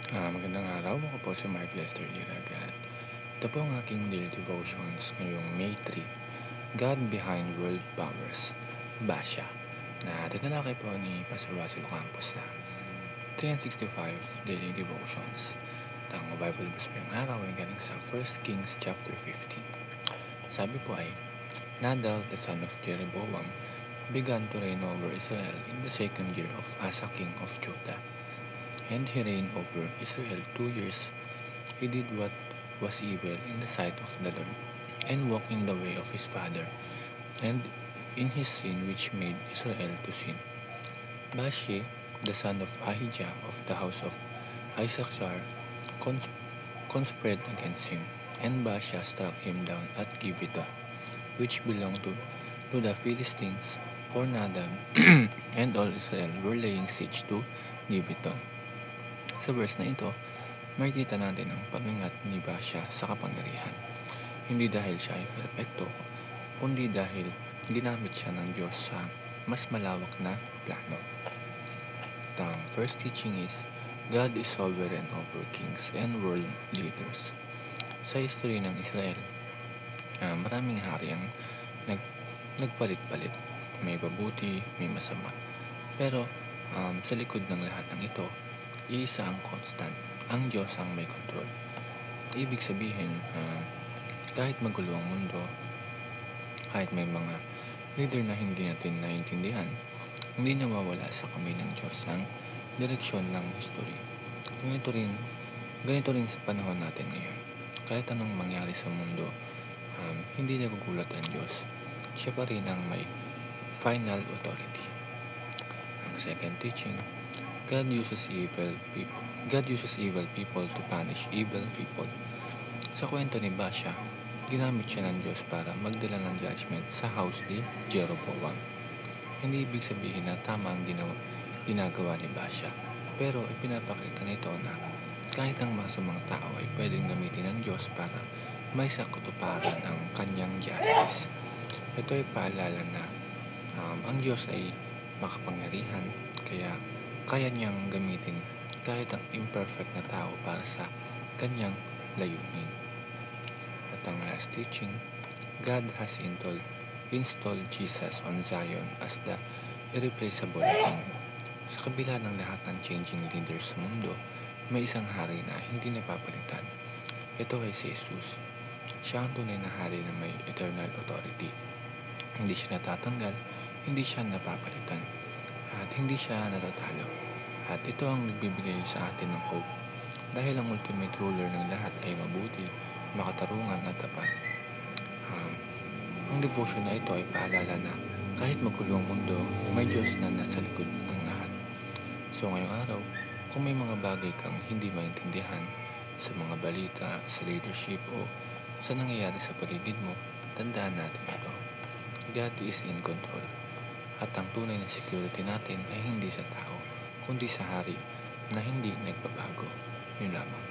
Magandang araw. Ako po si Mark Lester Liragat. Ito po ang aking daily devotions ngayong May 3. God Behind World Powers, Basha, na tinalakay po ni Pastor Russell Campos sa 365 Daily Devotions. Ang Bible verse ngayong araw ay galing sa 1 Kings chapter 15. Sabi po ay, Nadab, the son of Jeroboam, began to reign over Israel in the second year of Asa king of Judah. And he reigned over Israel 2 years. He did what was evil in the sight of the Lord, and walked in the way of his father, and in his sin which made Israel to sin. Baasha, the son of Ahijah of the house of Issachar, conspired against him, and Baasha struck him down at Gibeah, which belonged to the Philistines, for Nadab and all Israel were laying siege to Gibeah. Sa verse na ito, makikita natin ang pag-ingat ni Baasha sa kapangyarihan. Hindi dahil siya ay perpekto, kundi dahil ginamit siya ng Diyos sa mas malawak na plano. Ang first teaching is, God is sovereign over kings and world leaders. Sa history ng Israel, maraming hari ang nagpalit-palit. May mabuti, may masama. Pero sa likod ng lahat ng ito, iisa ang constant. Ang Diyos ang may control. Ibig sabihin, kahit magulo ang mundo, kahit may mga leader na hindi natin naiintindihan, hindi nawawala sa kamay ng Diyos ang direksyon ng history. Ganito rin sa panahon natin ngayon. Kahit anong mangyari sa mundo, hindi nagugulat ang Diyos. Siya pa rin ang may final authority. Ang second teaching, God uses evil people to punish evil people. Sa kwento ni Baasha, ginamit siya ng Diyos para magdala ng judgment sa house ni Jeroboam. Hindi ibig sabihin na tama ang ginagawa ni Baasha, pero ipinapakita nito na kahit ang masamang tao ay pwedeng gamitin ng Diyos para may sakutuparan ang kanyang justice. Ito ay paalala na ang Diyos ay makapangyarihan, kaya niyang gamitin kahit ang imperfect na tao para sa kanyang layunin. At ang last teaching, God has installed Jesus on Zion as the irreplaceable King. Sa kabila ng lahat ng changing leaders sa mundo, may isang hari na hindi napapalitan. Ito ay si Jesus. Siya ang tunay na hari na may eternal authority. Hindi siya natatanggal, hindi siya napapalitan, at hindi siya natatalo. At ito ang nagbibigay sa atin ng hope. Dahil ang ultimate ruler ng lahat ay mabuti, makatarungan at tapat. Ang devotion na ito ay paalala na kahit magulo ang mundo, may Diyos na nasa likod ng lahat. So ngayong araw, kung may mga bagay kang hindi maintindihan sa mga balita, sa leadership o sa nangyayari sa paligid mo, tandaan natin ito. God is in control. At ang tunay na security natin ay hindi sa tao, kundi sa hari na hindi nagbabago. Yun lamang.